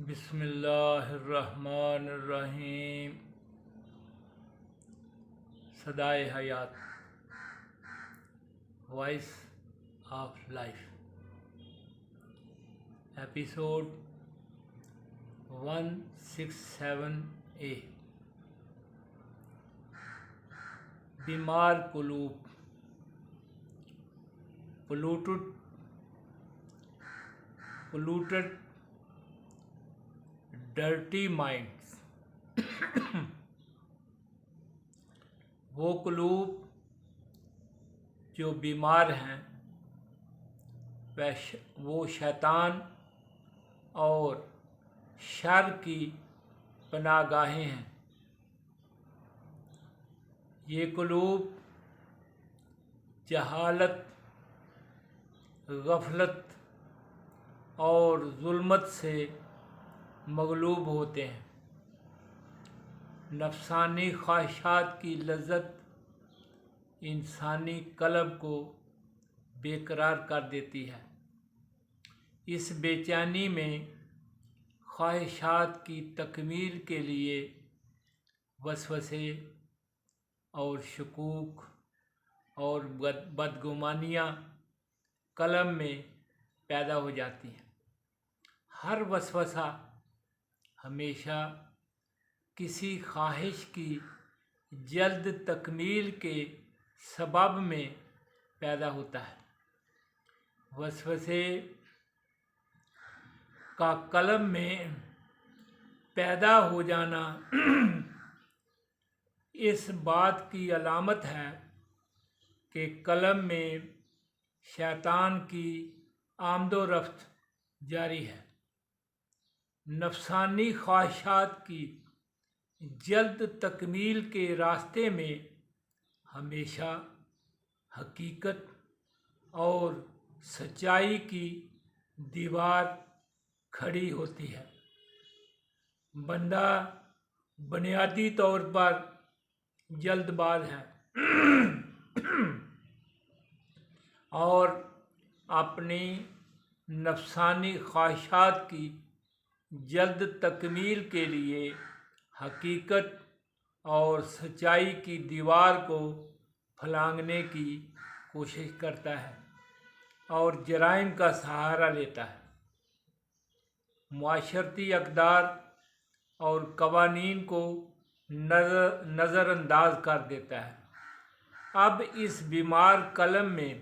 बिस्मिल्लाहिर्रहमानिर्रहीम। सदाए हयात, voice of life, episode 167A। बीमार कुलूब, polluted डर्टी माइंड्स। वो कुलूब जो बीमार हैं वो शैतान और शर की पनाहगाहें हैं। ये कुलूब जहालत, गफलत और जुल्मत से मगलूब होते हैं। नफसानी ख्वाहिशात की लज्जत इंसानी कल्ब को बेकरार कर देती है। इस बेचैनी में ख्वाहिशात की तकमील के लिए वसवसे और शकूक और बदगुमानियाँ कल्ब में पैदा हो जाती हैं। हर वसवसा हमेशा किसी ख्वाहिश की जल्द तकमील के सबब में पैदा होता है। वसवसे का कल्ब में पैदा हो जाना इस बात की अलामत है कि कल्ब में शैतान की आमदोरफ्त जारी है। नफसानी ख्वाहिशात की जल्द तकमील के रास्ते में हमेशा हकीकत और सच्चाई की दीवार खड़ी होती है। बंदा बुनियादी तौर पर जल्दबाज है और अपनी नफसानी ख्वाहिशात की जल्द तकमील के लिए हकीकत और सच्चाई की दीवार को फलांगने की कोशिश करता है और जराइम का सहारा लेता है। मुआशरती अक़दार और कवानीन को नज़रअंदाज कर देता है। अब इस बीमार कल्ब में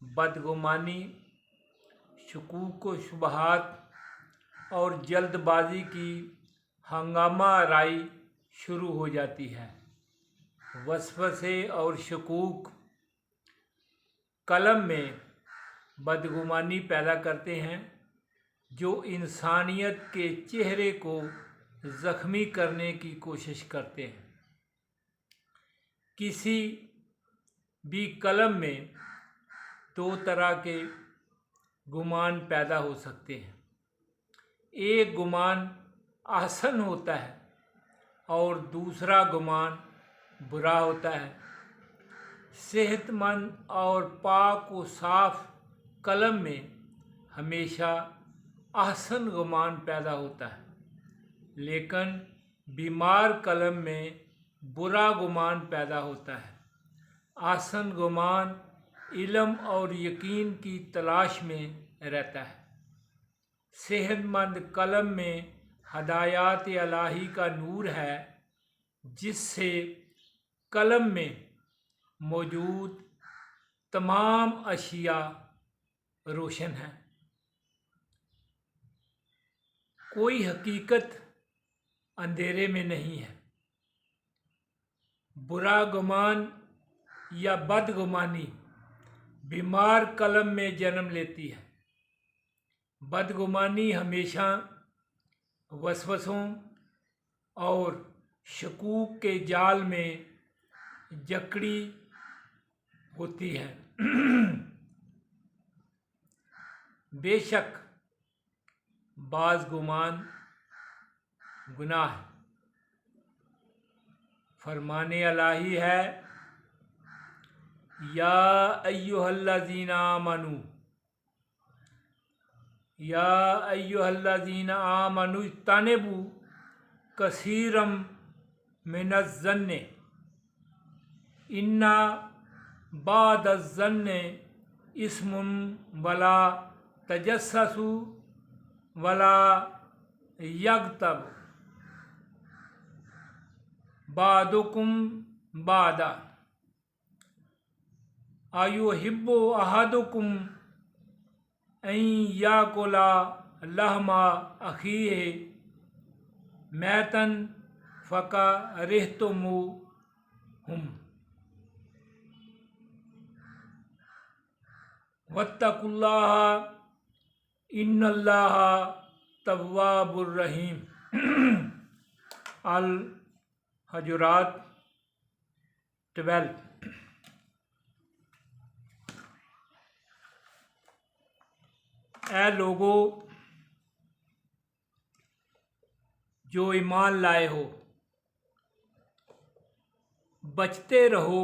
बदगुमानी, शकूक व शुबहात और जल्दबाजी की हंगामा आराई शुरू हो जाती है। वसवसे और शकूक कल्ब में बदगुमानी पैदा करते हैं जो इंसानियत के चेहरे को ज़ख्मी करने की कोशिश करते हैं। किसी भी कल्ब में दो तरह के गुमान पैदा हो सकते हैं। एक गुमान आसन होता है और दूसरा गुमान बुरा होता है। सेहतमंद और पाक व साफ कल्ब में हमेशा आसन गुमान पैदा होता है, लेकिन बीमार कल्ब में बुरा गुमान पैदा होता है। आसन गुमान इल्म और यकीन की तलाश में रहता है। सेहतमंद कल्ब में हदायत इलाही का नूर है जिससे कल्ब में मौजूद तमाम अशिया रोशन है। कोई हकीकत अंधेरे में नहीं है। बुरा गुमान या बदगुमानी बीमार कल्ब में जन्म लेती है। बदगुमानी हमेशा वसवसों और शकूक के जाल में जकड़ी होती है। बेशक बाज़ गुमान गुनाह है। फरमाने इलाही है, या अय्युहल्लज़ीना आमनू या अय्युहल्लज़ीना आमनु इज्तनिबू कसीरम मिनज़्ज़न्नि इन्ना बादज़्ज़न्नि इस्मुन वला तजस्ससु वला यग़्तब बादुकुम बादा अयुहिब्बु अहदुकुम अन याकुला लहमा अखीहि मैतन फकरिहतुमूहुम वत्तकुल्लाह इन्नल्लाह तव्वाबुर रहीम। अल हुजुरात 12। ऐ लोगो जो ईमान लाए हो, बचते रहो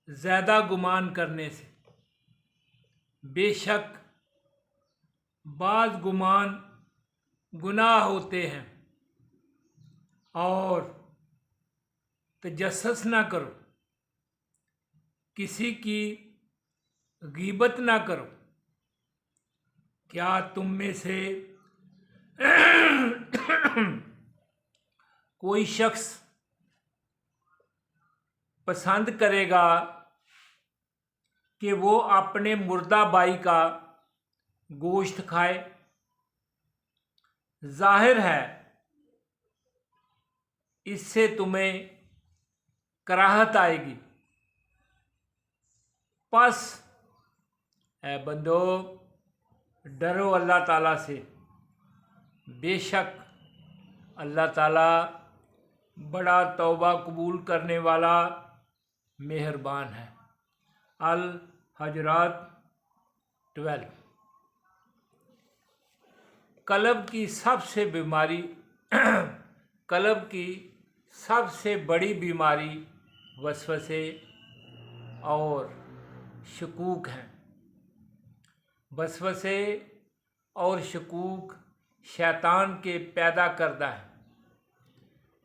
ज़्यादा गुमान करने से। बेशक बाज़ गुमान गुनाह होते हैं। और तजस्सुस ना करो, किसी की गीबत ना करो। क्या तुम में से कोई शख्स पसंद करेगा कि वो अपने मुर्दा भाई का गोश्त खाए? जाहिर है इससे तुम्हें कराहत आएगी। बस ऐ बंदो, डरो अल्लाह ताला से। बेशक अल्लाह ताला बड़ा तौबा कबूल करने वाला मेहरबान है। अल हुजुरात 12। कल्ब की सबसे बीमारी कल्ब की सबसे बड़ी बीमारी वसवसे और शकूक हैं। वसवसे और शकूक शैतान के पैदा करदा है।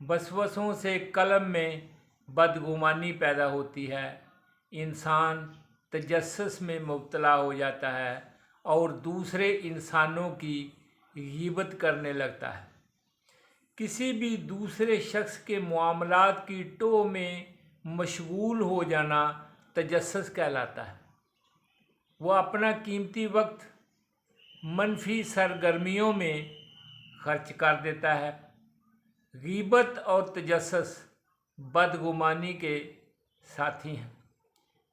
वसवसों से कल्ब में बदगुमानी पैदा होती है। इंसान तजस्सुस में मुब्तला हो जाता है और दूसरे इंसानों की गीबत करने लगता है। किसी भी दूसरे शख्स के मामलात की टोह में मशगूल हो जाना तजस्सुस कहलाता है। वो अपना कीमती वक्त मनफी सरगर्मियों में खर्च कर देता है। गीबत और तजस्सुस बदगुमानी के साथी हैं।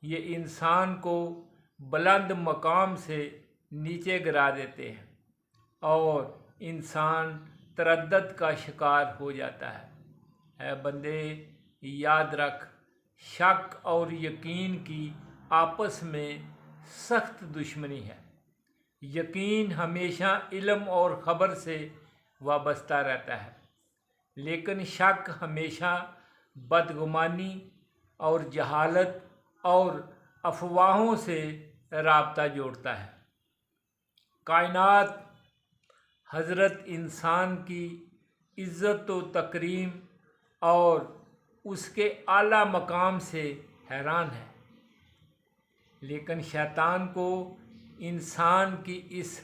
ये इंसान को बुलंद मकाम से नीचे गिरा देते हैं और इंसान तरद्दुद का शिकार हो जाता है। ऐ बंदे, याद रख, शक और यकीन की आपस में सख्त दुश्मनी है। यकीन हमेशा इल्म और ख़बर से वाबस्ता रहता है, लेकिन शक हमेशा बदगुमानी और जहालत और अफवाहों से राब्ता जोड़ता है। कायनात हज़रत इंसान की इज़्ज़त व तकरीम और उसके आला मकाम से हैरान है, लेकिन शैतान को इंसान की इस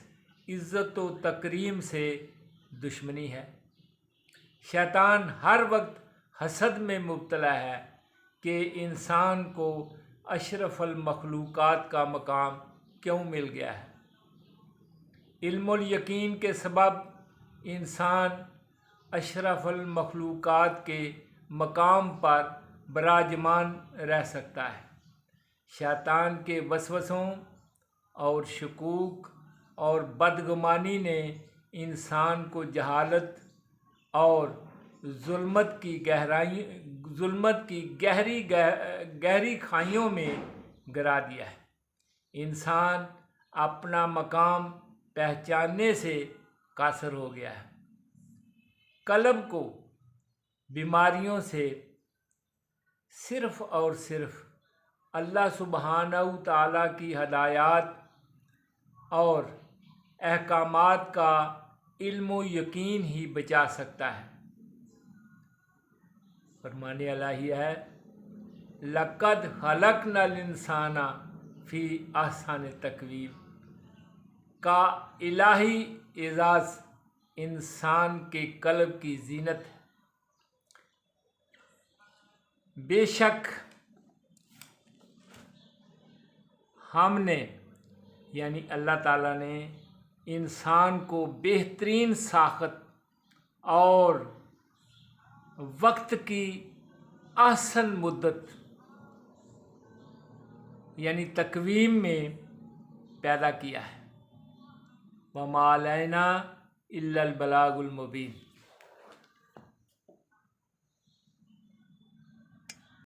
इज़्ज़त व तकरीम से दुश्मनी है। शैतान हर वक्त हसद में मुब्तला है कि इंसान को अशरफुल मखलूक़ात का मकाम क्यों मिल गया है। इल्मुल यकीन के सबब इंसान अशरफुल मखलूक़ात के मकाम पर बराजमान रह सकता है। शैतान के वसवसों और शकूक और बदगुमानी ने इंसान को जहालत और जुल्मत की गहरी खाइयों में गिरा दिया है। इंसान अपना मकाम पहचानने से कासर हो गया है। कल्ब को बीमारियों से सिर्फ़ और सिर्फ़ अल्लाह सुब्हानहू तआला की हदायत और अहकामात का इल्म व यकीन ही बचा सकता है। फरमाने वाला ही है, लक़द खलक़नल इंसाना फ़ी अहसन तक़वीम। का इलाही एजाज़ इंसान के क़ल्ब की जीनत है। बेशक हमने यानी अल्लाह ताला ने इंसान को बेहतरीन साख़त और वक्त की अहसन मुद्दत यानी तकवीम में पैदा किया है। वमा अलैना इल्लल बलागुल मुबीन।